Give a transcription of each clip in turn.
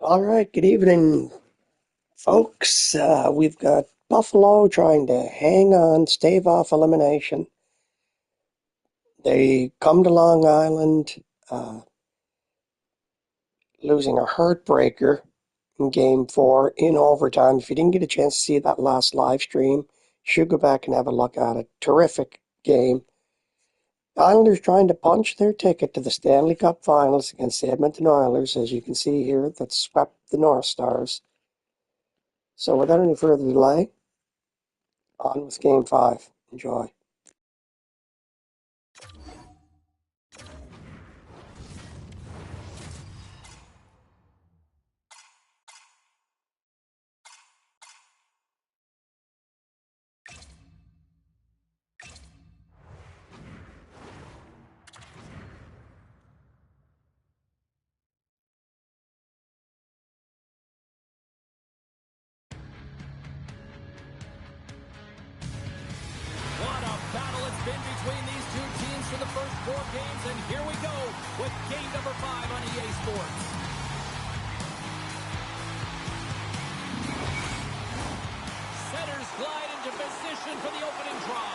All right, good evening, folks. We've got Buffalo trying to hang on, stave off elimination. They come to Long Island, uh, losing a heartbreaker in Game 4 in overtime. If you didn't get a chance to see that last live stream, you should go back and have a look at it. Terrific game. Islanders trying to punch their ticket to the Stanley Cup Finals against the Edmonton Oilers, as you can see here, that swept the North Stars. So without any further delay, on with Game 5. Enjoy. What a battle it's been between these two teams for the first 4 games, and here we go with game number 5 on EA Sports. Centers glide into position for the opening draw.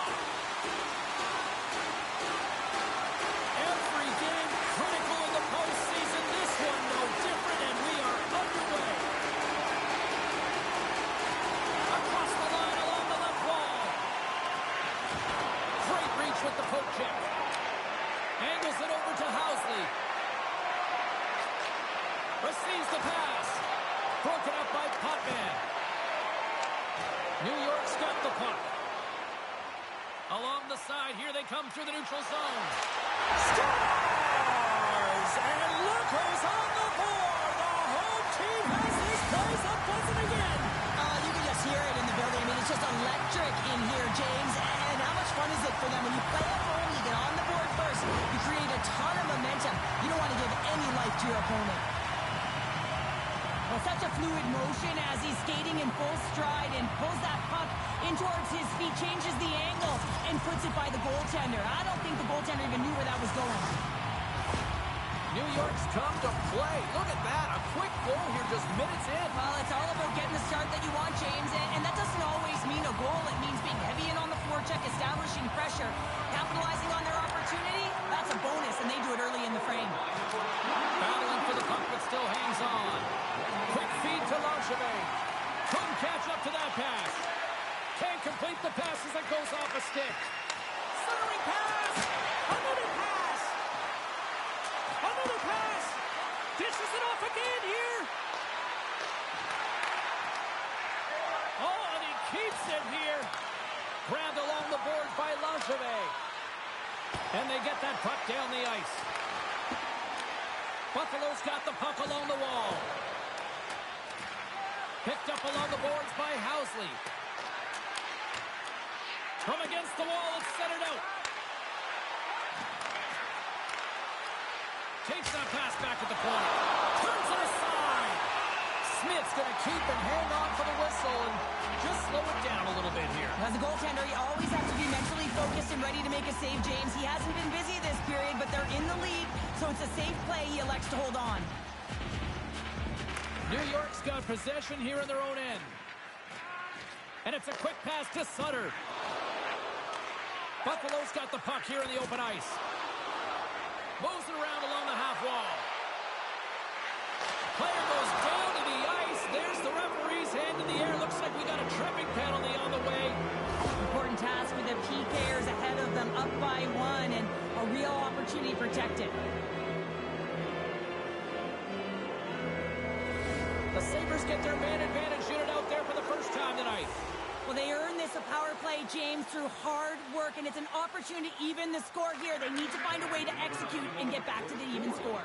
Every game critical in the postseason. This one no different, and we are underway. Across the line along the left wall. Great reach with the poke check. Angles it over to Housley. Receives the pass. Broken up by Potman. New York's got the puck. Along the side, here they come through the neutral zone. Scores! And look who's on the board! The home team has this place up buzzing again. You can just hear it in the building. I mean, it's just electric in here, James. And how much fun is it for them when you play at home, you get on the board first, you create a ton of momentum. You don't want to give any life to your opponent. Well, such a fluid motion as he's skating in full stride and pulls that puck in towards his feet, changes the angle, and puts it by the goaltender. I don't think the goaltender even knew where that was going. New York's come to play. Look at that. A quick goal here just minutes in. Well, it's all about getting the start that you want, James, and that doesn't always mean a goal. It means being heavy in on the forecheck, establishing pressure, capitalizing on their opportunity. That's a bonus, and they do it early in the frame. Battling for the puck, but still hangs on. Quick feed to Langevin. Couldn't catch up to that pass. Can't complete the pass as it goes off a stick. Centering pass. Another pass. Another pass. Dishes it off again here. Oh, and he keeps it here. Grabbed along the boards by Langevin. And they get that puck down the ice. Buffalo's got the puck along the wall. Picked up along the boards by Housley. From against the wall, it's centered out. Takes that pass back at the point. Turns it aside. Smith's going to keep and hang on for the whistle and just slow it down a little bit here. As a goaltender, you always have to be mentally focused and ready to make a save, James. He hasn't been busy this period, but they're in the lead, so it's a safe play. He elects to hold on. New York's got possession here in their own end. And it's a quick pass to Sutter. Buffalo's got the puck here in the open ice. Moves it around along the half wall. Player goes down to the ice. There's the referee's hand in the air. Looks like we got a tripping penalty on the way. Important task with the PKers ahead of them, up by 1, and a real opportunity protected. The Sabres get their man advantage unit out there for the first time tonight. Well, they earn this a power play, James, through hard work, and it's an opportunity to even the score here. They need to find a way to execute and get back to the even score.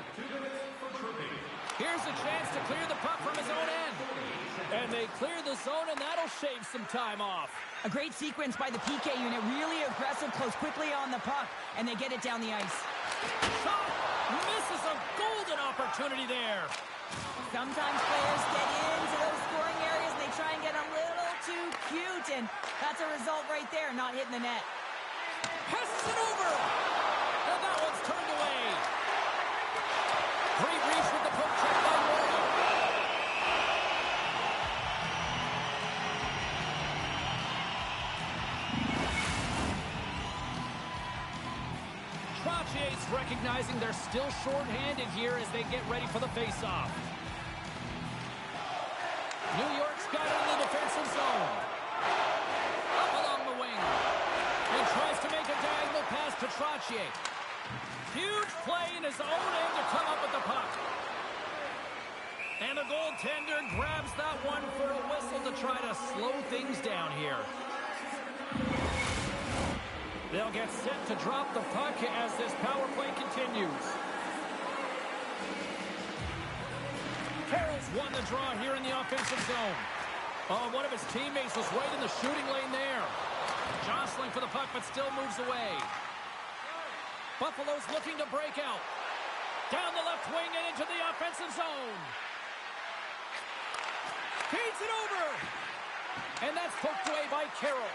Here's a chance to clear the puck from his own end. And they clear the zone, and that'll shave some time off. A great sequence by the PK unit, really aggressive, close quickly on the puck, and they get it down the ice. Shot misses a golden opportunity there. Sometimes players get into those scoring areas and they try and get a little too cute, and that's a result right there, not hitting the net. Passes it over, and that one's turned away. Great reach with the poke check by Morgan. recognizing they're still short-handed here as they get ready for the face-off. New York's got it in the defensive zone. Up along the wing. And tries to make a diagonal pass to Trottier. Huge play in his own end to come up with the puck. And the goaltender grabs that one for a whistle to try to slow things down here. They'll get set to drop the puck as this power play continues. Carroll's won the draw here in the offensive zone. Oh, one of his teammates was right in the shooting lane there. Jostling for the puck, but still moves away. Buffalo's looking to break out. Down the left wing and into the offensive zone. Feeds it over. And that's poked away by Carroll.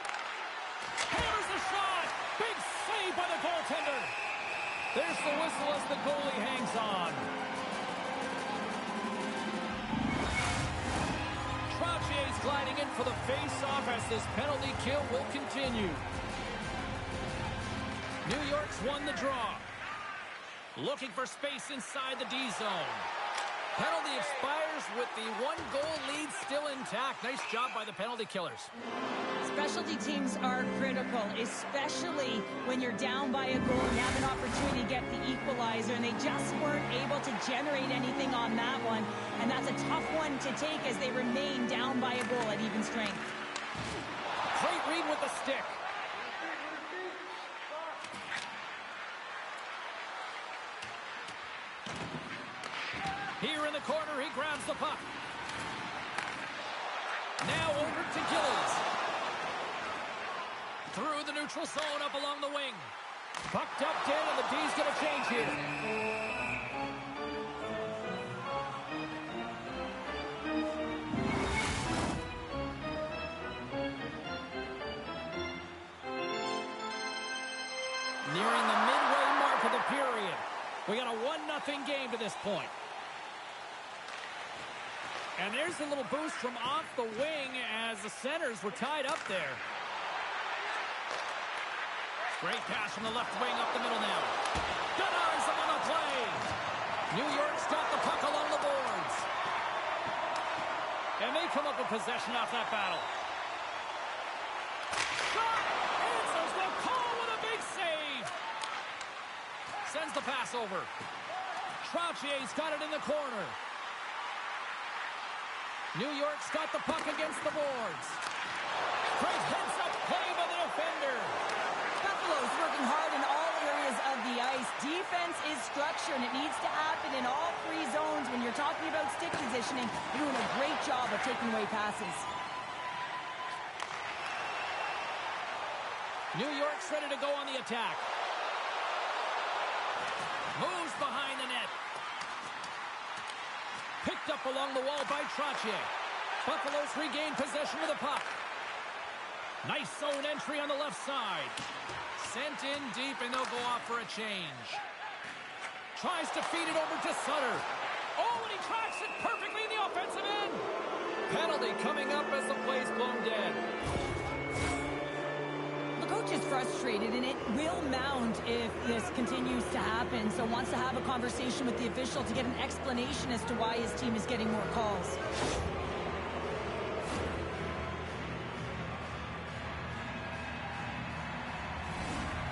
Hammers the shot. Big save by the goaltender. There's the whistle as the goalie hangs on. Troutier's gliding in for the face-off as this penalty kill will continue. New York's won the draw. Looking for space inside the D zone. Penalty expires with the one-goal lead still intact. Nice job by the penalty killers. Specialty teams are critical, especially when you're down by a goal and you have an opportunity to get the equalizer, and they just weren't able to generate anything on that one. And that's a tough one to take as they remain down by a goal at even strength. Great read with the stick. Here in the corner, he grabs the puck. Now over to Gillies. Through the neutral zone, up along the wing. Pucked up dead, and the D's going to change here. Nearing the midway mark of the period. We got a 1-0 game to this point. And there's a little boost from off the wing as the centers were tied up there. Great pass from the left wing up the middle now. Denies him on the play. New York's got the puck along the boards. And they come up with possession off that battle. Shot! Answers the call with a big save. Sends the pass over. Troutier's got it in the corner. New York's got the puck against the boards. Great heads-up play by the defender. Buffalo's working hard in all areas of the ice. Defense is structure, and it needs to happen in all three zones. When you're talking about stick positioning, you're doing a great job of taking away passes. New York's ready to go on the attack. Moves behind the net. Picked up along the wall by Trottier. Buffalo's regained possession of the puck. Nice zone entry on the left side. Sent in deep, and they'll go off for a change. Tries to feed it over to Sutter. Oh, and he tracks it perfectly in the offensive end. Penalty coming up as the play's blown dead. The coach is frustrated, and it will mount if this continues to happen. So wants to have a conversation with the official to get an explanation as to why his team is getting more calls.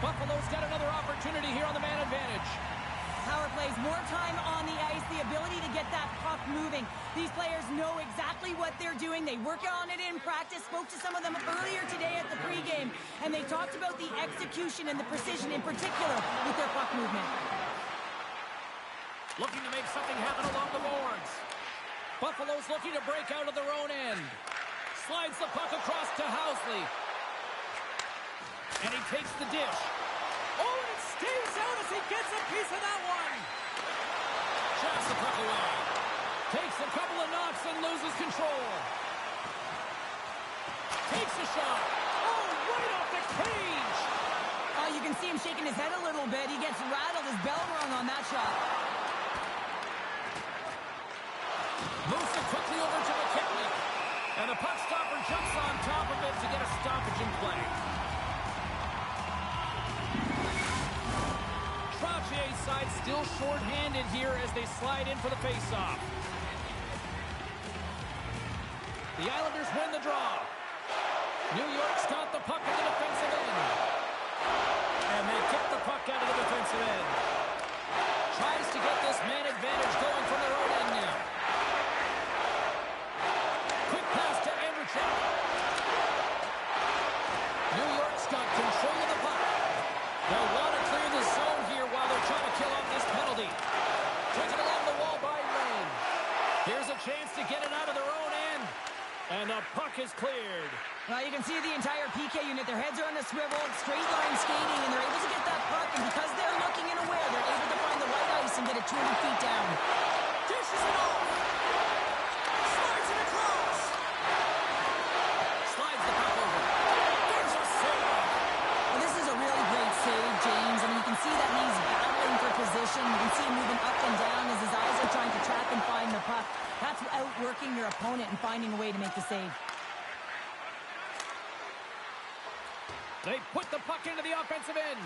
Buffalo's got another opportunity here on the man advantage. Power plays, more time on the ice, the ability to get that puck moving. These players know exactly what they're doing. They work on it in practice. Spoke to some of them earlier today at the pregame, and they talked about the execution and the precision in particular with their puck movement. Looking to make something happen along the boards. Buffalo's looking to break out of their own end. Slides the puck across to Housley. And he takes the dish. Oh, and it stays out as he gets a piece of that one. Shots the puck away. Takes a couple of knocks and loses control. Takes a shot. Oh, right off the cage. Oh, you can see him shaking his head a little bit. He gets rattled, his bell rung on that shot. Moves it quickly over to McKinley. And the puck stopper jumps on top of it to get a stoppage in play. Trottier still short-handed here as they slide in for the face-off. The Islanders win the draw. New York's got the puck at the defensive end. And they kick the puck out of the defensive end. Tries to get this man advantage going from their own end now. Quick pass to Andrechek. New York's got control of the puck. They'll want to clear the zone here while they're trying to kill off this penalty. Taken along the wall by Lane. Here's a chance to get it out of their own end. And the puck is cleared. You can see the entire PK unit. Their heads are on the swivel, straight line skating, and they're able to get that puck. And because they're looking and aware, they're able to find the white ice and get it 200 feet down. Dishes it off. Slides it across. Slides the puck over. There's a save. Well, this is a really great save, James. I mean, you can see that he's battling for position. You can see him moving up and down as his eyes are trying to track and find the puck. That's outworking your opponent and finding a way to make the save. They put the puck into the offensive end.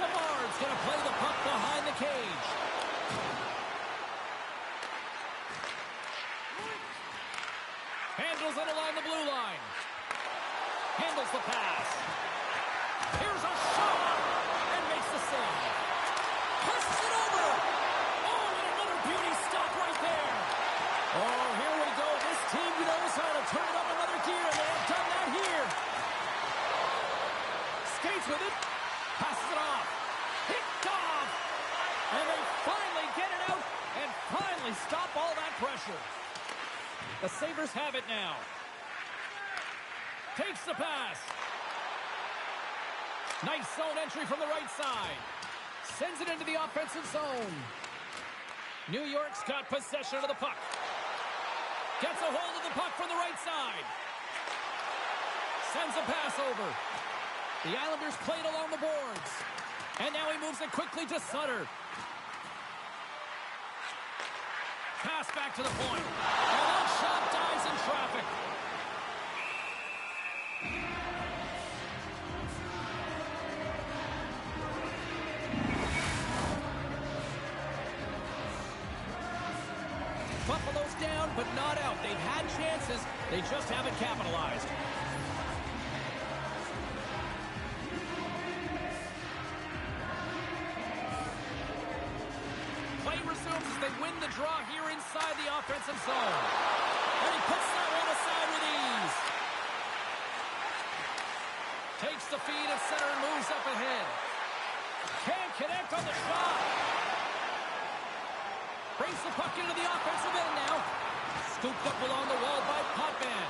Savard's going to play the puck behind the cage. Handles it along the blue line. Handles the pass. Here's a shot and makes the save. Pushes it over. Oh, and another beauty stop right there. Oh, here we go. This team knows how to turn it up another gear, and they have done that here. Skates with it. Passes it off. Picked off. And they finally get it out and finally stop all that pressure. The Sabres have it now. Takes the pass. Nice zone entry from the right side. Sends it into the offensive zone. New York's got possession of the puck. Gets a hold of the puck from the right side. Sends a pass over. The Islanders played along the boards. And now he moves it quickly to Sutter. Pass back to the point. And that shot dies in traffic. Buffalo's down, but not out. They've had chances. They just haven't capitalized. Play resumes as they win the draw here inside the offensive zone. And he puts that one aside with ease. Takes the feed at center and moves up ahead. Can't connect on the shot. Brings the puck into the offensive end now. Scooped up along the wall by Potvin.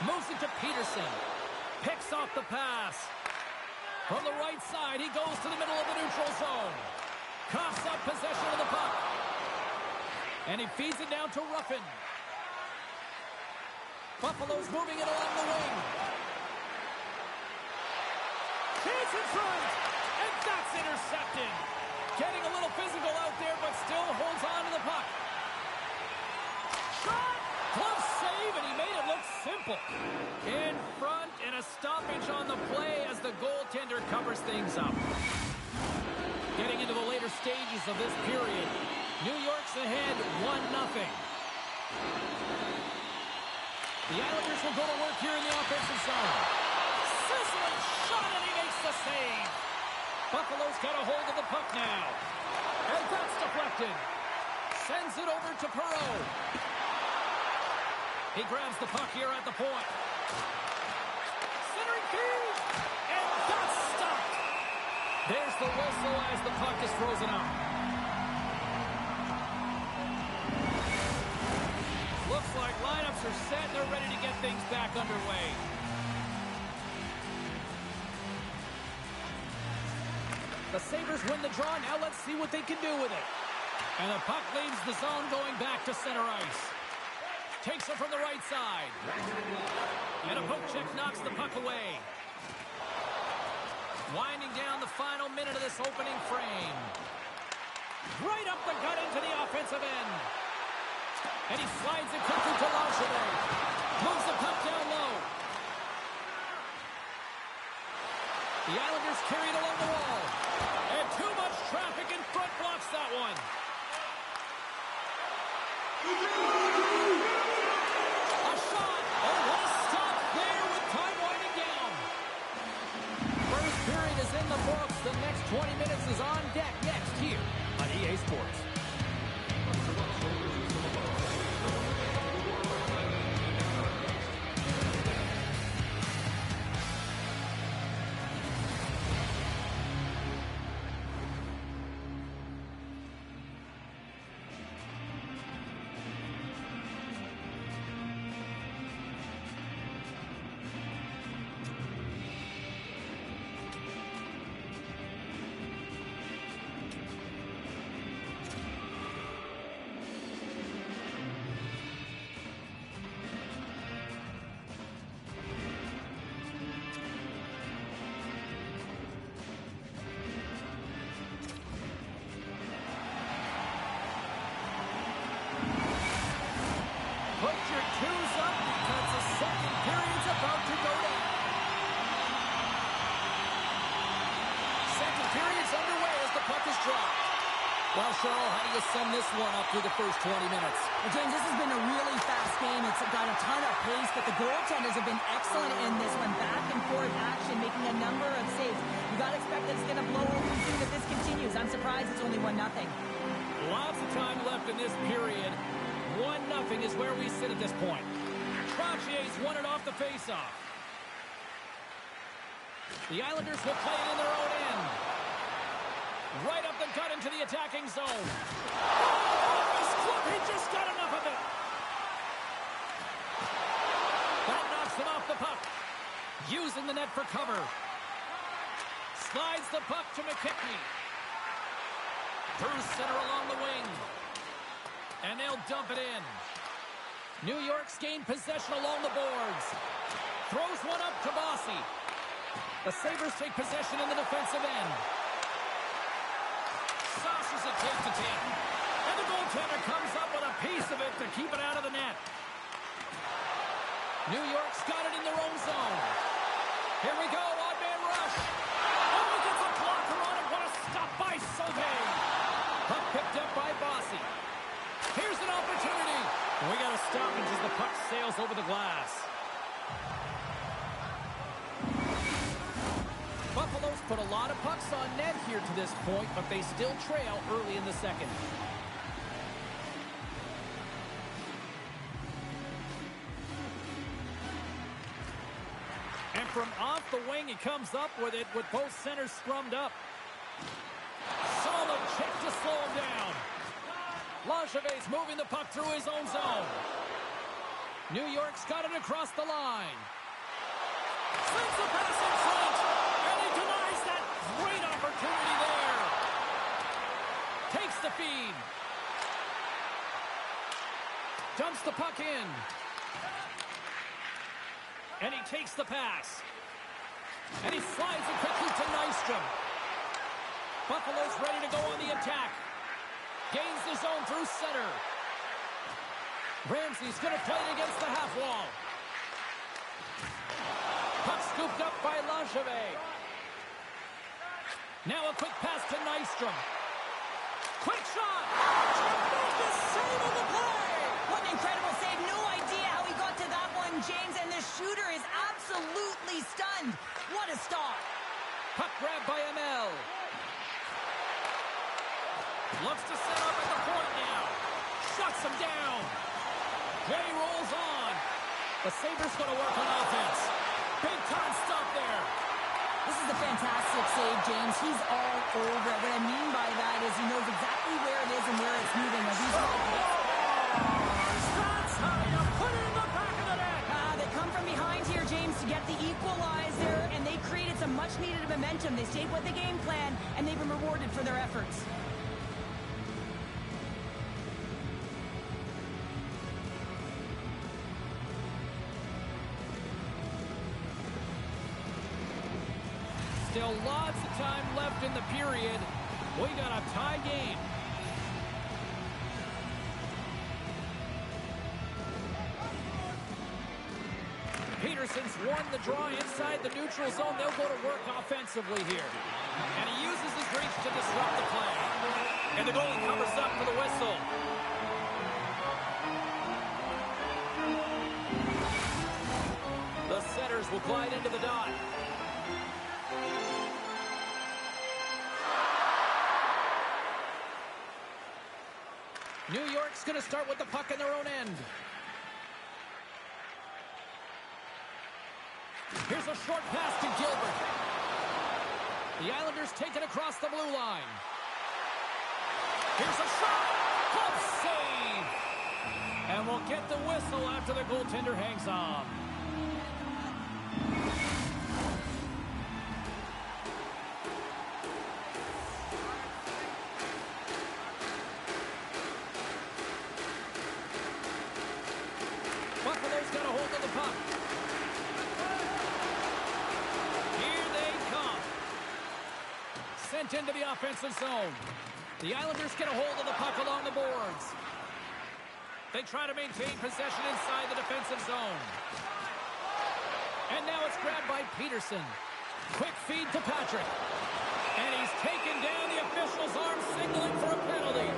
Moves it to Peterson. Picks off the pass. From the right side, he goes to the middle of the neutral zone. Coughs up possession of the puck. And he feeds it down to Ruffin. Buffalo's moving it along the wing. Chance in front. And that's intercepted. Getting a little physical out there, but still holds on to the puck. Shot! Close save, and he made it look simple. In front, and a stoppage on the play as the goaltender covers things up. Getting into the later stages of this period. New York's ahead, 1-0. The Islanders will go to work here in the offensive zone. Sizzling shot, and he makes the save. Buffalo's got a hold of the puck now. And that's deflected. Sends it over to Perreault. He grabs the puck here at the point. Centering feed. And that's stopped. There's the whistle as the puck is frozen up. Looks like lineups are set. They're ready to get things back underway. The Sabres win the draw. Now let's see what they can do with it. And the puck leaves the zone going back to center ice. Takes it from the right side. And a poke check knocks the puck away. Winding down the final minute of this opening frame. Right up the gut into the offensive end. And he slides it quickly to Lanchet. Moves the puck down low. The Islanders carry it along the wall. And too much traffic in front blocks that one. A shot. Oh, what a stop there with time winding down. First period is in the books. The next 20 minutes is on deck next here on EA Sports. Put your twos up because the second period's about to go down. Second period's underway as the puck is dropped. Well, Cheryl, how do you sum this one up through the first 20 minutes? Well, James, this has been a really fast game. It's got a ton of pace, but the goaltenders have been excellent in this one. Back and forth action, making a number of saves. You got to expect that it's going to blow over soon if this continues. I'm surprised it's only 1-0. Lots of time left in this period. 1-0 is where we sit at this point. Trochier's won it off the faceoff. The Islanders will play it in their own end. Right up the gut into the attacking zone. Oh, he just got enough of it. That knocks him off the puck. Using the net for cover. Slides the puck to McKechnie. Through center along the wing. And they'll dump it in. New York's gained possession along the boards. Throws one up to Bossy. The Sabres take possession in the defensive end. Saucers it tape to tape. And the goaltender comes up with a piece of it to keep it out of the net. New York's got it in their own zone. Here we go, odd man rush. Oh, he gets a blocker on it. What a stop by Sauve. Puck picked up by Bossy. Here's an opportunity. We got a stoppage as the puck sails over the glass. Buffalo's put a lot of pucks on net here to this point, but they still trail early in the second. And from off the wing, he comes up with it with both centers scrummed up. Solid check to slow him down. Langevet's moving the puck through his own zone. New York's got it across the line. Slings the pass in front, and he denies that great opportunity there. Takes the feed. Dumps the puck in. And he takes the pass. And he slides it quickly to Nystrom. Buffalo's ready to go on the attack. Gains the zone through center. Ramsey's going to play it against the half wall. Puck scooped up by Langevet. Now a quick pass to Nystrom. Quick shot! Tremendous save on the play! What an incredible save. No idea how he got to that one, James, and the shooter is absolutely stunned. What a stop. Puck grab by ML. Looks to set up at the point now. Shuts him down. Jay rolls on. The Sabres going to work on offense. Big time stop there. This is a fantastic save, James. He's all over it. What I mean by that is he knows exactly where it is and where it's moving. That's how you put it in the back of the net. They come from behind here, James, to get the equalizer, and they created some much-needed momentum. They stayed with the game plan, and they've been rewarded for their efforts. Still lots of time left in the period. We got a tie game. Peterson's won the draw inside the neutral zone. They'll go to work offensively here. And he uses his reach to disrupt the play. And the goalie covers up for the whistle. The setters will glide into the dot. New York's going to start with the puck in their own end. Here's a short pass to Gilbert. The Islanders take it across the blue line. Here's a shot. Glove save. And we'll get the whistle after the goaltender hangs on. Buffalo's got a hold of the puck. Here they come. Sent into the offensive zone. The Islanders get a hold of the puck along the boards. They try to maintain possession inside the defensive zone. And now it's grabbed by Peterson. Quick feed to Patrick. And he's taken down. The official's arm signaling for a penalty.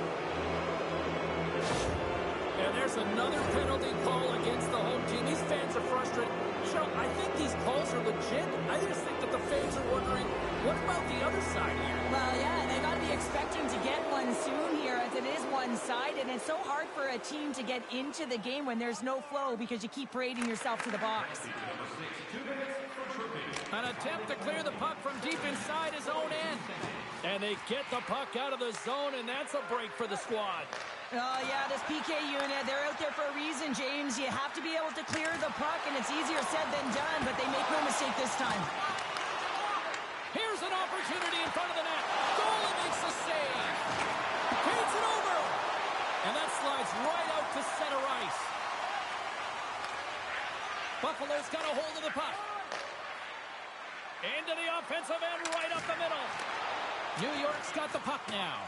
And there's another penalty call against the home team. These fans are frustrated. Cheryl, I think these calls are legit. I just think that the fans are wondering, what about the other side here? Well, yeah, they got to be expecting to get one soon here as it is one-sided. And it's so hard for a team to get into the game when there's no flow because you keep parading yourself to the box. An attempt to clear the puck from deep inside his own end. And they get the puck out of the zone, and that's a break for the squad. Oh, yeah, this PK unit, they're out there for a reason, James. You have to be able to clear the puck, and it's easier said than done, but they make no mistake this time. Here's an opportunity in front of the net. Goalie makes a save. Paints it over. And that slides right out to center ice. Buffalo's got a hold of the puck. Into the offensive end, right up the middle. New York's got the puck now.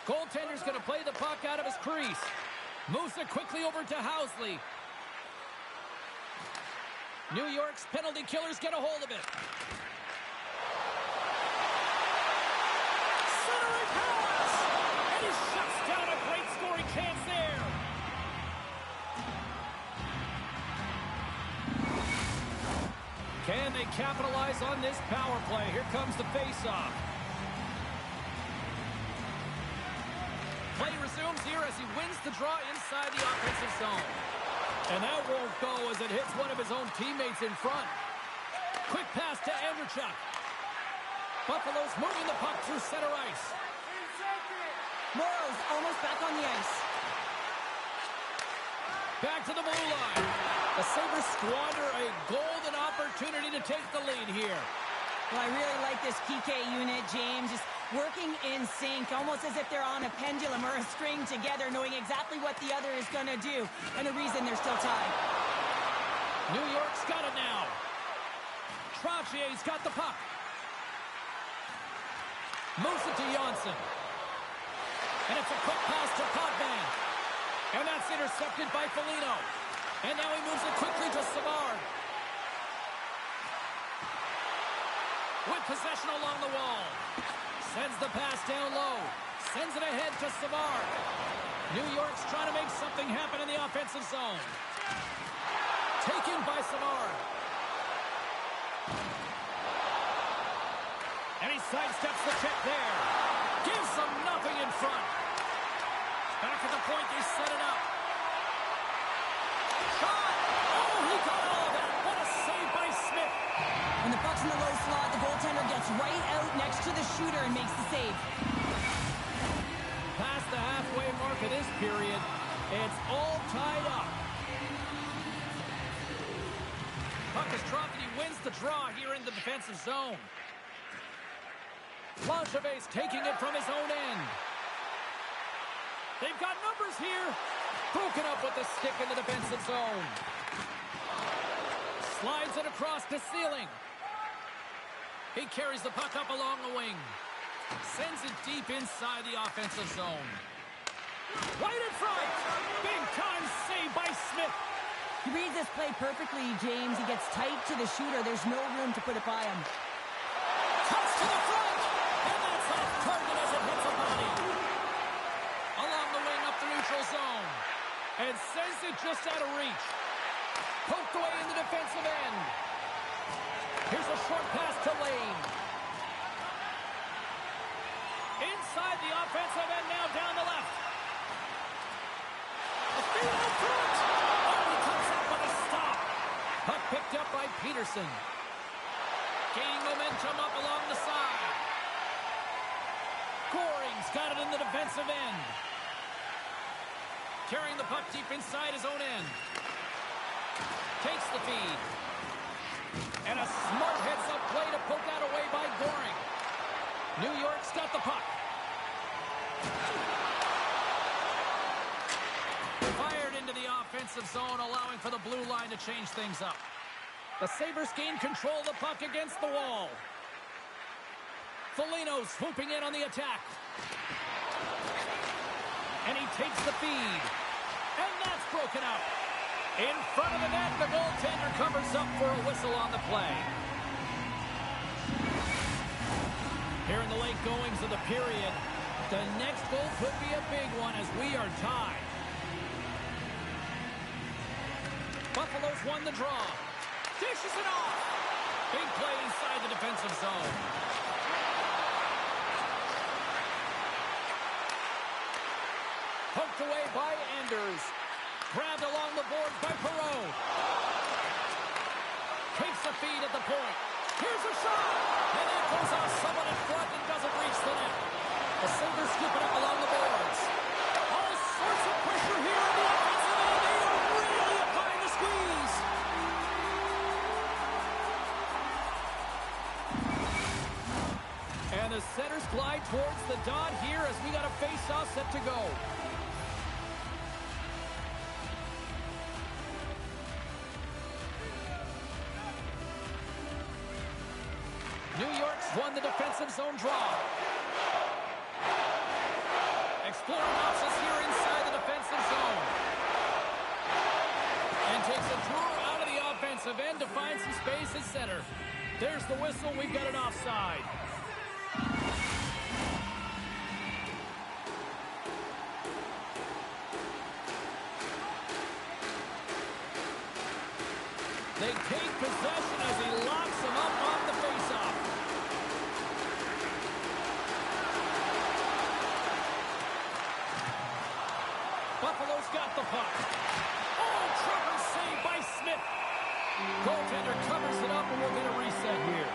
Goaltender's going to play the puck out of his crease. Moves it quickly over to Housley. New York's penalty killers get a hold of it. Centering pass! And he shuts down a great scoring chance there. Can they capitalize on this power play? Here comes the face-off. Play resumes here as he wins the draw inside the offensive zone. And that won't go as it hits one of his own teammates in front. Quick pass to Andrechuk. Buffalo's moving the puck through center ice. Morrow's almost back on the ice. Back to the blue line. The Sabres squander a golden opportunity to take the lead here. Well, I really like this PK unit, James. Just working in sync, almost as if they're on a pendulum or a string together, knowing exactly what the other is going to do, and the reason they're still tied. New York's got it now. Troutier's got the puck. Moves it to Janssen. And it's a quick pass to Potvin. And that's intercepted by Foligno. And now he moves it quickly to Savard. With possession along the wall. Sends the pass down low. Sends it ahead to Savard. New York's trying to make something happen in the offensive zone. Taken by Savard. And he sidesteps the check there. Gives them nothing in front. Back at the point, they set it up. Shot! Oh, he got all of that. What a save by Smith. When the puck's in the low slot, the goaltender gets right out next to the shooter and makes the save. Past the halfway mark of this period, it's all tied up. Puck is dropped and he wins the draw here in the defensive zone. Langevet's taking it from his own end. They've got numbers here. Broken up with the stick in the defensive zone. Slides it across the ceiling. He carries the puck up along the wing. Sends it deep inside the offensive zone. Right in front. Big time save by Smith. He reads this play perfectly, James. He gets tight to the shooter. There's no room to put it by him. Cuts to the front. And that's off target as it hits a body. Along the wing up the neutral zone. And sends it just out of reach. Poked away in the defensive end. Here's a short pass to Lane. Inside the offensive end now down the left. A feed out front. Oh, he comes out with a stop. Puck picked up by Peterson. Gaining momentum up along the side. Goring's got it in the defensive end. Carrying the puck deep inside his own end. Takes the feed. And a smart heads-up play to poke that away by Goring. New York's got the puck. Fired into the offensive zone, allowing for the blue line to change things up. The Sabres gain control of the puck against the wall. Foligno swooping in on the attack. And he takes the feed. And that's broken out. In front of the net, the goaltender covers up for a whistle on the play. Here in the late goings of the period, the next goal could be a big one as we are tied. Buffalo's won the draw. Dishes it off. Big play inside the defensive zone. Poked away by Anders. Grabbed along the boards by Perreault. Takes the feed at the point. Here's a shot! And that goes off someone in front and doesn't reach the net. The Sabres scoop it up along the boards. All sorts of pressure here in the offensive end. They are really applying the squeeze. And the centers glide towards the dot here as we got a face-off set to go. New York's won the defensive zone draw. Exploring options here inside the defensive zone. And takes a draw out of the offensive end to find some space at center. There's the whistle. We've got an offside. They take possession as he locks him up on the faceoff. Buffalo's got the puck. Oh, tremor save by Smith. Goaltender covers it up and we'll get a reset here.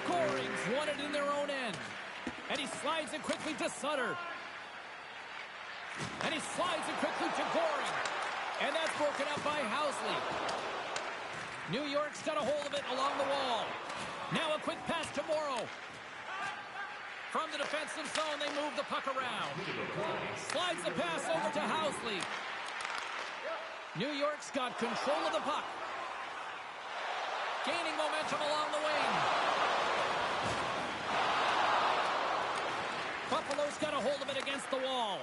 Goring's won it in their own end. And he slides it quickly to Sutter. And he slides it quickly to Goring. And that's broken up by Housley. New York's got a hold of it along the wall. Now a quick pass to Morrow. From the defensive zone, they move the puck around. Slides the pass over to Housley. New York's got control of the puck. Gaining momentum along the wing. Buffalo's got a hold of it against the wall.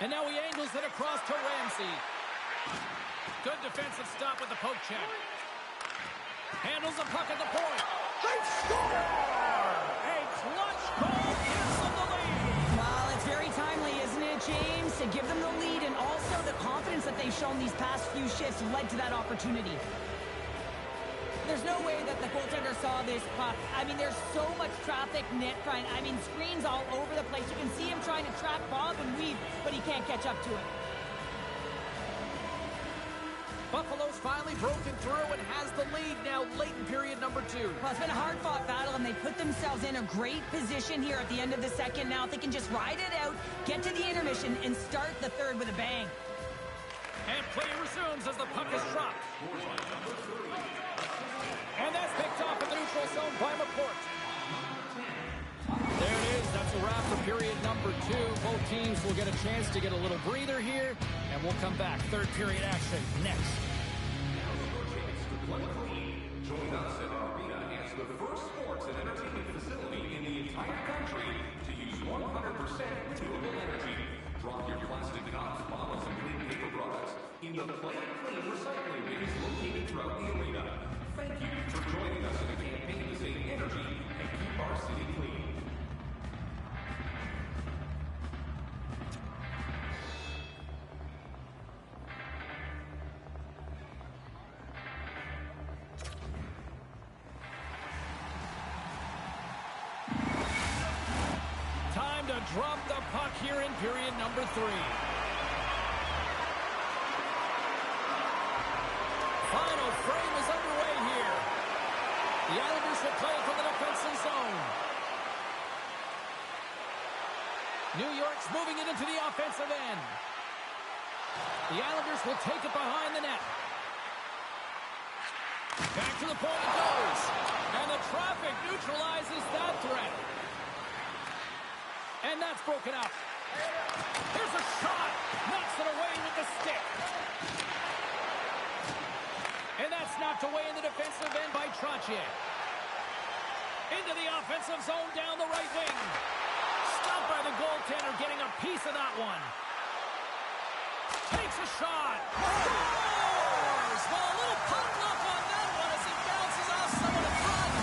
And now he angles it across to Ramsey. Good defensive stop with the poke check. Handles the puck at the point. They score! A clutch goal gives them the lead. Well, it's very timely, isn't it, James? To give them the lead and also the confidence that they've shown these past few shifts led to that opportunity. There's no way that the goaltender saw this puck. I mean, there's so much traffic net front. I mean, screens all over the place. You can see him trying to track Bob and weave, but he can't catch up to it. Buffalo's finally broken through and has the lead now late in period number 2. Well, it's been a hard-fought battle, and they put themselves in a great position here at the end of the second. Now, if they can just ride it out, get to the intermission, and start the third with a bang. And play resumes as the puck is dropped. And that's picked off in the neutral zone by McCourt. There it is. That's a wrap for period number 2. Both teams will get a chance to get a little breather here, and we'll come back. Third period action next. play clean. Join us at our arena as the first sports and entertainment facility in the entire country to use 100% renewable energy. Drop your plastic cups, bottles, and clean paper products in the Play Clean recycling bins located throughout the arena. Thank you for joining us in the campaign to save energy and keep our city clean. Time to drop the puck here in period number 3. Final frame is underway here. The Islanders will play from the defensive zone. New York's moving it into the offensive end. The Islanders will take it behind the net. Back to the point it goes. And the traffic neutralizes that threat. And that's broken up. Here's a shot. Knocks it away with the stick. And that's knocked away in the defensive end by Trottier. Into the offensive zone down the right wing. Stopped by the goaltender, getting a piece of that one. Takes a shot. Scores! Well, a little puck luck on that one as it bounces off someone in front.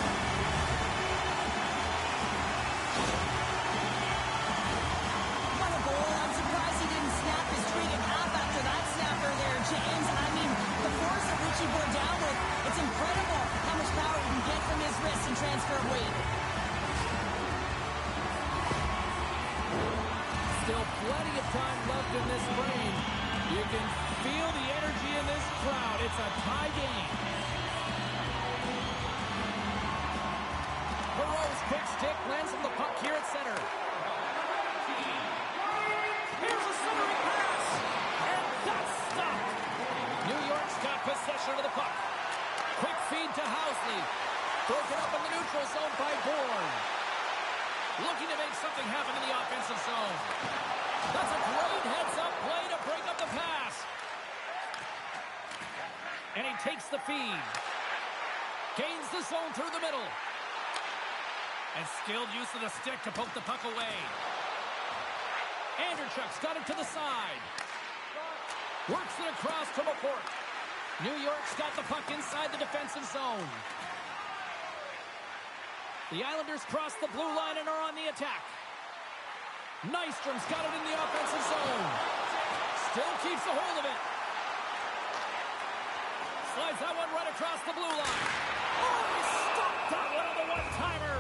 What a goal. I'm surprised he didn't snap his streak in half after that snapper there, James. I mean, the force at which he bore down with, it's incredible how much power he can get from his wrist and transfer of weight. Still plenty of time left in this frame. You can feel the energy in this crowd. It's a tie game. Perreault's quick stick lands on the puck here at center. Here's a centering pass. And that's stopped. New York's got possession of the puck. Quick feed to Housley. Broken up in the neutral zone by Bourne. Looking to make something happen in the offensive zone. That's a great heads-up play to break up the pass. And he takes the feed. Gains the zone through the middle. And skilled use of the stick to poke the puck away. Anderchuk's got it to the side. Works it across to Laporte. New York's got the puck inside the defensive zone. The Islanders cross the blue line and are on the attack. Nystrom's got it in the offensive zone. Still keeps a hold of it. Slides that one right across the blue line. Oh, he stopped that one on the one-timer.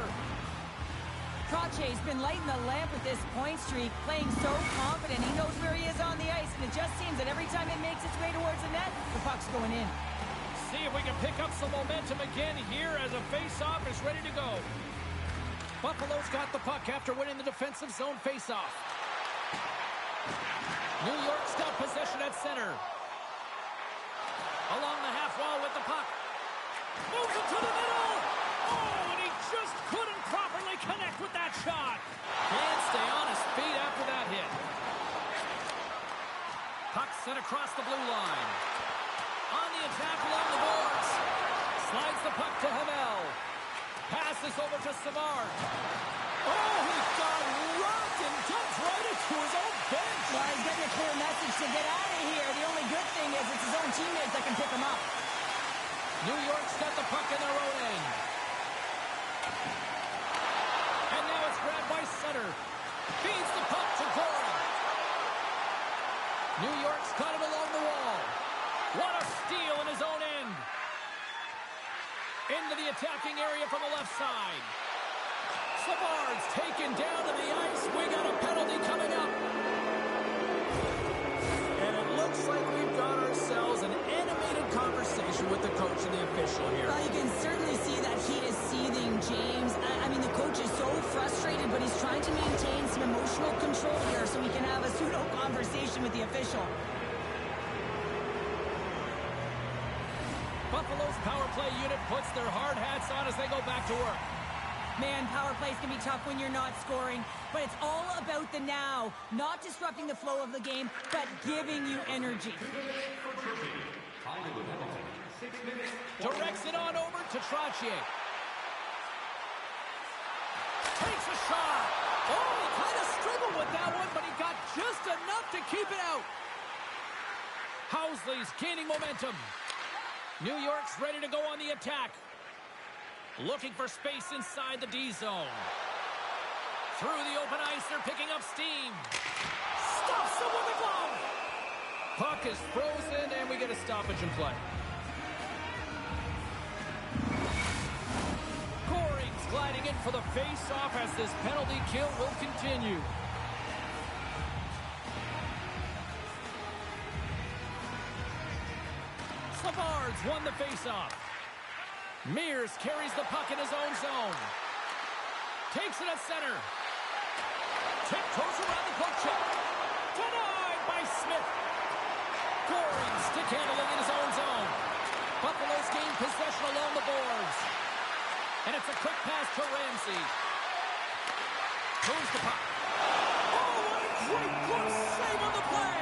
Trotier's been lighting the lamp with this point streak, playing so confident. He knows where he is on the ice, and it just seems that every time it makes its way towards the net, the puck's going in. See if we can pick up some momentum again here as a face-off is ready to go. Buffalo's got the puck after winning the defensive zone face-off. New York's got possession at center. Along the half wall with the puck. Moves it to the middle. Oh, and he just couldn't properly connect with that shot. Can't stay on his feet after that hit. Puck sent across the blue line. On the attack along the boards. Slides the puck to Hamel. Passes over to Savard. Oh, he got rocked and dumped right into his own bench. Well, he's getting a clear message to get out of here. The only good thing is it's his own teammates that can pick him up. New York's got the puck in their own end. And now it's grabbed by Sutter. Feeds the puck to Corey. New York's got it along the wall. What a steal in his own end. Into the attacking area from the left side. Savard's taken down to the ice. We got a penalty coming up. And it looks like we've got ourselves an animated conversation with the coach and the official here. Well, you can certainly see that heat is seething, James. I mean, the coach is so frustrated, but he's trying to maintain some emotional control here so he can have a pseudo-conversation with the official. Buffalo's power play unit puts their hard hats on as they go back to work. Man, power plays can be tough when you're not scoring, but it's all about the now. Not disrupting the flow of the game, but giving you energy. Time of the penalty, Directs it on over to Trottier. Takes a shot. Oh, he kind of struggled with that one, but he got just enough to keep it out. Housley's gaining momentum. New York's ready to go on the attack. Looking for space inside the D zone. Through the open ice, they're picking up steam. Stops him with the glove. Puck is frozen, and we get a stoppage in play. Goring's gliding in for the face-off as this penalty kill will continue. Savard's won the face-off. Mears carries the puck in his own zone. Takes it at center. Tiptoes around the poke check. Denied by Smith. Goring stick handling in his own zone. Buffalo's gained possession along the boards. And it's a quick pass to Ramsey. Moves the puck. Oh, what a great close save on the play.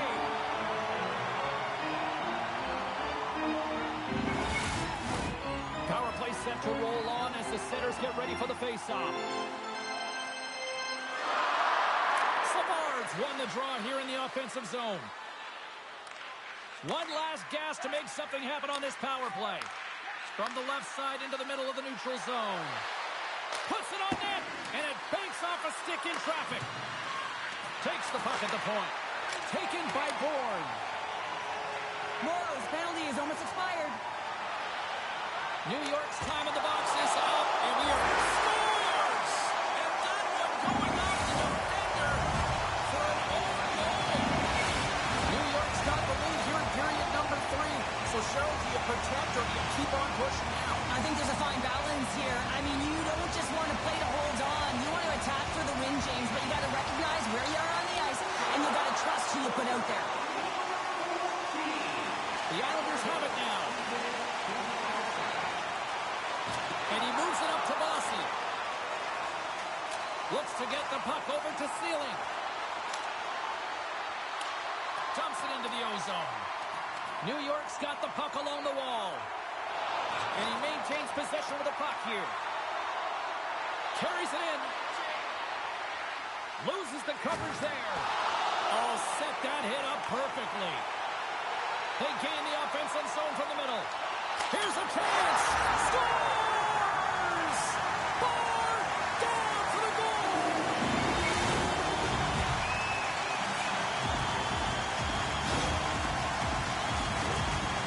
Power play set to roll on as the setters get ready for the faceoff. Savard's won the draw here in the offensive zone. One last gas to make something happen on this power play. From the left side into the middle of the neutral zone. Puts it on net, and it banks off a stick in traffic. Takes the puck at the point. Taken by Bourne. Morrow's penalty is almost expired. New York's time in the box is up, and we are scores! And that one going off the defender for an own goal. New York's got the lead here in period number 3. So, Cheryl, do you protect or do you keep on pushing now? I think there's a fine balance here. I mean, you don't just want to play to hold on. You want to attack for the win, James, but you got to recognize where you are on the ice, and you got to trust who you put out there. The Islanders have it now. And he moves it up to Bossy. Looks to get the puck over to Sealing. Dumps it into the O-zone. New York's got the puck along the wall. And he maintains possession of the puck here. Carries it in. Loses the coverage there. Oh, set that hit up perfectly. They gain the offensive zone from the middle. Here's a chance. Scores! Bar down for the goal.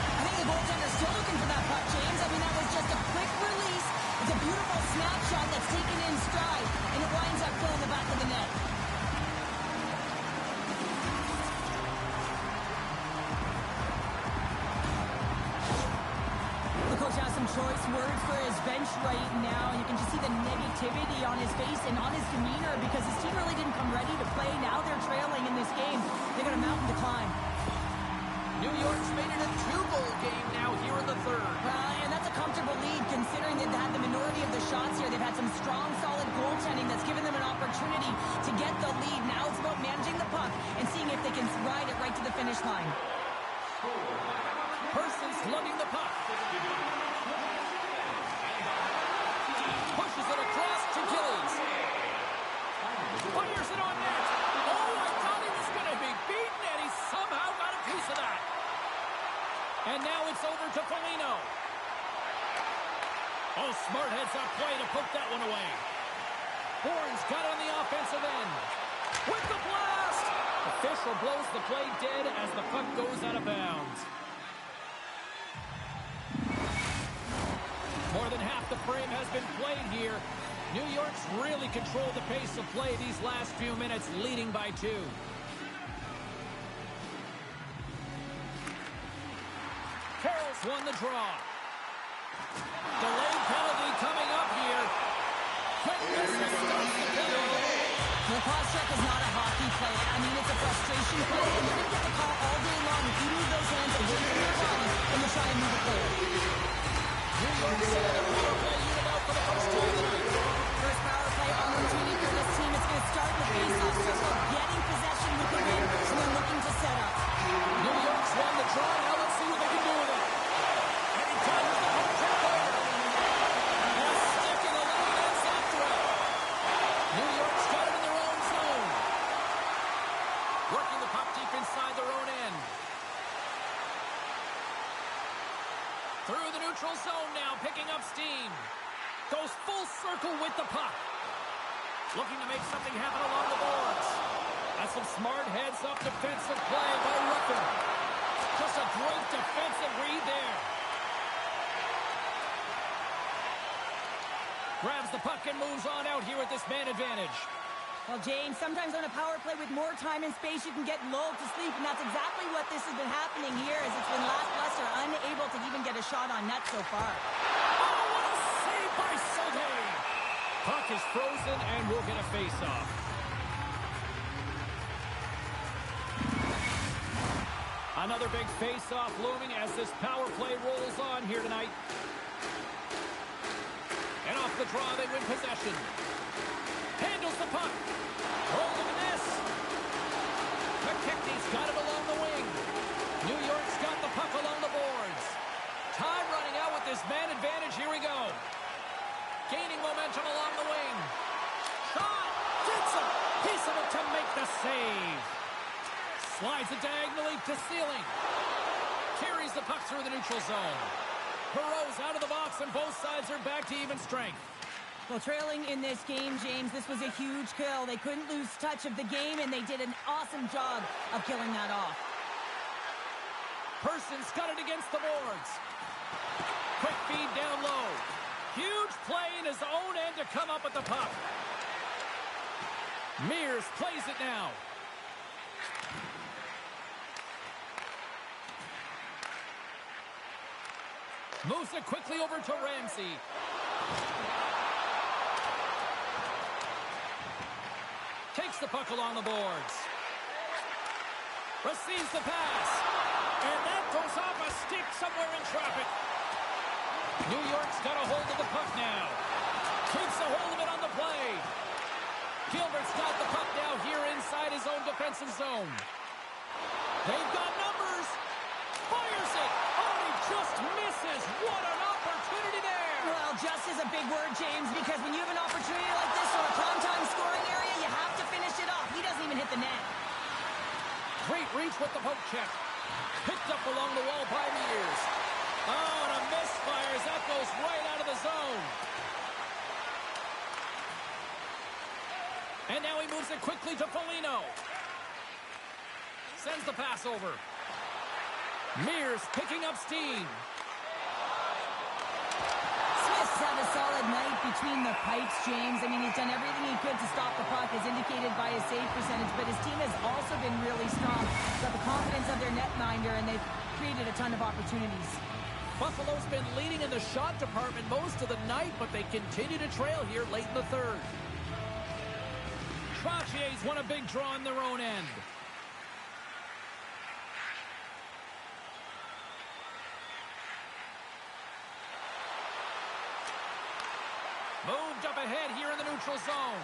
I think the goaltender's still looking for that puck, James. I mean, that was just a quick release. It's a beautiful snapshot that's taken in stride, and it winds up filling the back of the net. The coach has some choice words for his bench right now. You can just see the negativity on his face and on his demeanor because his team really didn't come ready to play. Now they're trailing in this game. They got a mountain to climb. New York's made it a 2-goal game now here in the third. And that's a comfortable lead considering they've had the minority of the shots here. They've had some strong, solid goaltending that's given them an opportunity to get the lead. Now it's about managing the puck and seeing if they can ride it right to the finish line. Person's lugging the puck. Pushes it across to Gillies. Fires it on net. Oh, I thought he was going to be beaten, and he somehow got a piece of that. And now it's over to Foligno. Oh, smart heads-up play to poke that one away. Bourne's got it on the offensive end. With the blast! Official blows the play dead as the puck goes out of bounds. More than half the frame has been played here. New York's really controlled the pace of play these last few minutes, leading by 2. Carroll's won the draw. Delayed penalty coming up here. Quick missing starts the play. The pause check is not a hockey play. I mean, it's a frustration play, and you're going to get the call all day long. If you move those hands away from your body, then you try and move the player. New York sending the power play unit out for the first time tonight. First power play on routine for this team. It's going to start with face-off circle, getting possession with the win, and then looking to set up. New York's won the draw. Now let's see what they can do with it. And he Looking to make something happen along the boards. That's some smart heads-up defensive play by Ruffin. Just a great defensive read there. Grabs the puck and moves on out here with this man advantage. Well, James, sometimes on a power play with more time and space, you can get lulled to sleep, and that's exactly what this has been happening here, as it's been lackluster, unable to even get a shot on net so far. Oh, what a save by Sote! Puck is frozen, and we'll get a face-off. Another big face-off looming as this power play rolls on here tonight. And off the draw, they win possession. Handles the puck. Holding the miss. McKechnie's got it along the wing. New York's got the puck along the boards. Time running out with this man advantage. Here we go. Gaining momentum along the wing. Shot. Gets a piece of it to make the save. Slides it diagonally to ceiling. Carries the puck through the neutral zone. Perot's out of the box, and both sides are back to even strength. Well, trailing in this game, James, this was a huge kill. They couldn't lose touch of the game, and they did an awesome job of killing that off. Person's got it against the boards. Quick feed down low. Huge play in his own end to come up with the puck. Mears plays it now. Moves it quickly over to Ramsey. Takes the puck along the boards. Receives the pass. And that goes off a stick somewhere in traffic. New York's got a hold of the puck now. Keeps a hold of it on the play. Gilbert's got the puck now here inside his own defensive zone. They've got numbers. Fires it. Oh, he just misses. What an opportunity there. Well, just is a big word, James, because when you have an opportunity like this or a prime-time scoring area, you have to finish it off. He doesn't even hit the net. Great reach with the poke check. Picked up along the wall by Mears. Oh, and a misfire as that goes right out of the zone. And now he moves it quickly to Foligno. Sends the pass over. Mears picking up steam. Smith's had a solid night between the pipes, James. I mean, he's done everything he could to stop the puck, as indicated by his save percentage, but his team has also been really strong. Got the confidence of their netminder, and they've created a ton of opportunities. Buffalo's been leading in the shot department most of the night, but they continue to trail here late in the third. Trottier's won a big draw in their own end. Moved up ahead here in the neutral zone.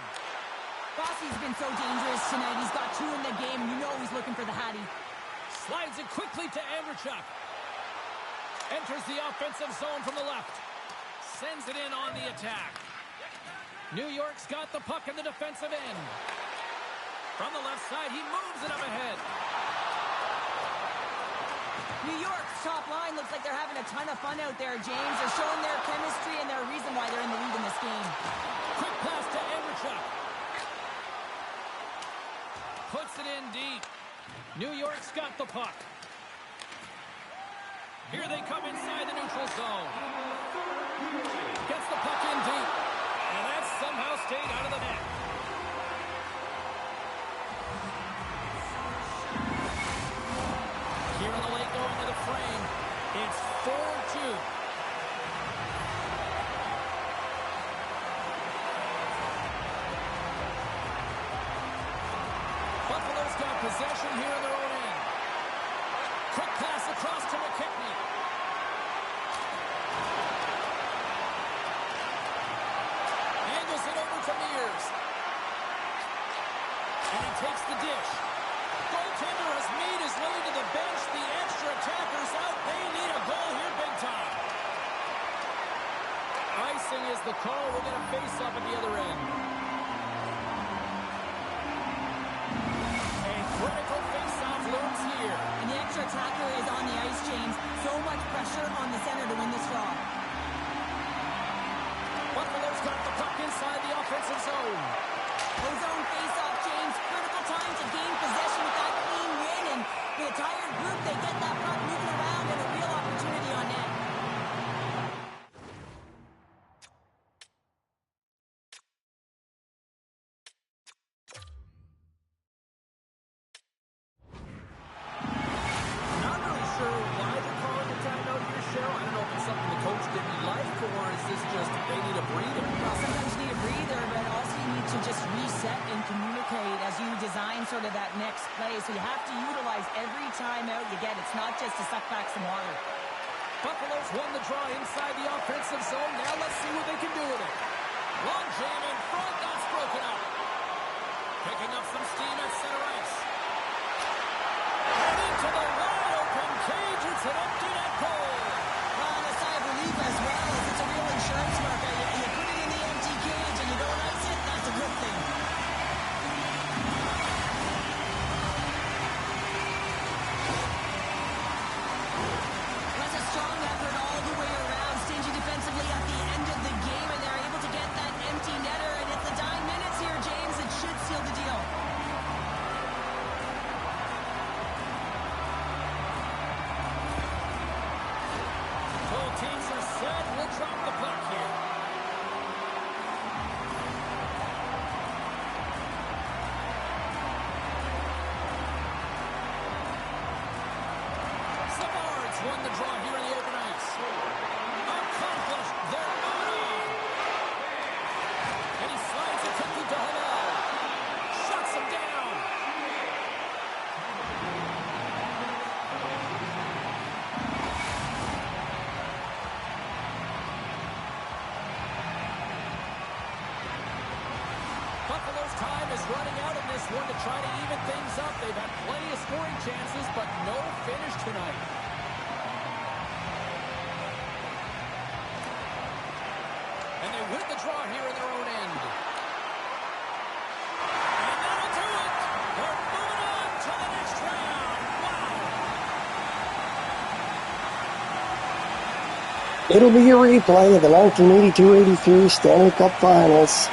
Bossie's been so dangerous tonight. He's got two in the game, and you know he's looking for the Hattie. Slides it quickly to Andrechuk. Enters the offensive zone from the left. Sends it in on the attack. New York's got the puck in the defensive end. From the left side, he moves it up ahead. New York's top line looks like they're having a ton of fun out there, James. They're showing their chemistry, and they're a reason why they're in the lead in this game. Quick pass to Andrechuk. Puts it in deep. New York's got the puck. Here they come inside the neutral zone. Gets the puck in deep. And that somehow stayed out of the net. Here in the late going to the frame. It's 4-2. Buffalo's got possession here in their own end. Quick pass across to McKechnie. Angles it over to Mears. And he takes the dish. Goaltender has made his way to the bench. The extra attackers out. They need a goal here big time. Icing is the call. We're going to face up at the other end. A critical face-off looms here. And the extra attacker is on the ice, James. So much pressure on the center to win this draw. Buffalo's got the puck inside the offensive zone. Ozone face-off, James. Critical time to gain possession with that clean win, and with a tired group, they get that puck moving around and a real opportunity on net. Not really sure why they're calling the timeout here, Cheryl. I don't know if it's something the coach didn't like, or is this just they need a breather? Well, sometimes you need a breather, but also you need to just reset and communicate as you design sort of that next play. So you have to utilize every timeout you get. It's not just to suck back some water. Buffalo's won the draw inside the offensive zone. Now let's see what they can do with it. Long jam in front. That's broken up. Picking up some steam at center ice. And into the wide open cage. It's an empty net goal. Well, and a sigh of relief as well, as it's a real insurance marker. You put it in the empty cage and you don't ice it, that's a good thing. That's a strong effort all the way around. Stingy defensively at the end of the game, and they're able to get that empty netter. And it's the dying minutes here, James. It should seal the deal. Both teams are set. We'll drop the puck here. Sabres won the draw here in the open ice. Accomplished. They're on. And he slides it quickly to Hall. Shuts him down. Buffalo's time is running out in this one to try to even things up. They've had plenty of scoring chances, but no finish tonight. And they win the draw here in their own end. And that'll do it. They're moving on to the next round. Wow. It'll be a replay of the 1982-83 Stanley Cup Finals.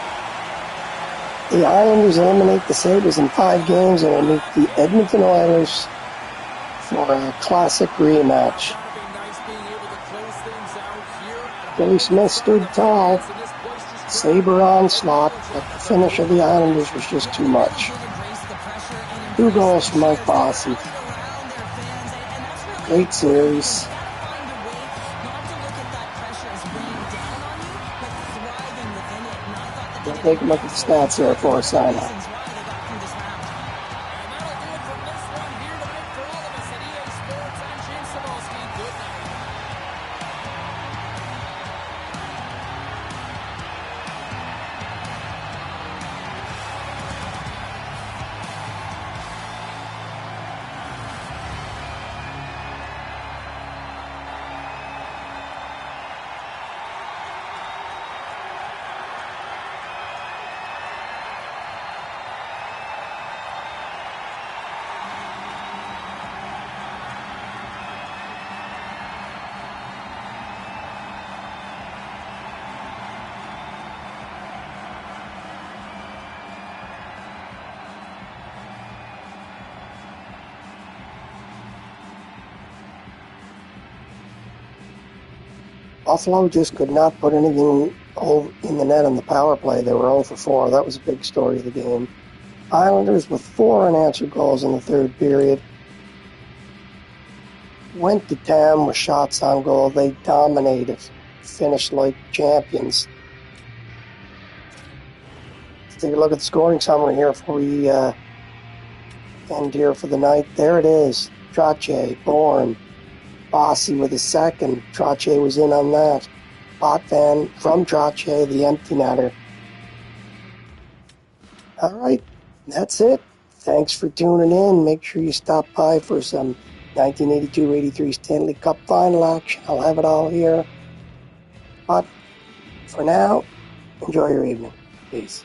The Islanders eliminate the Sabres in 5 games and will meet the Edmonton Oilers for a classic rematch. Gotta be nice being able to close things out here at Billy Smith stood tall. Sabre onslaught, but the finish of the Islanders was just too much. 2 goals for Mike Bossy. Great series. We'll take a look at the stats here for a sign-off. Buffalo just could not put anything in the net on the power play. They were 0 for 4. That was a big story of the game. Islanders with 4 unanswered goals in the third period. Went to town with shots on goal. They dominated. Finished like champions. Let's take a look at the scoring summary here before we end here for the night. There it is. Trottier, Bourne, Bossy with his second. Trottier was in on that. Potvin from Trottier, the empty netter. All right, that's it. Thanks for tuning in. Make sure you stop by for some 1982-83 Stanley Cup final action. I'll have it all here. But for now, enjoy your evening. Peace.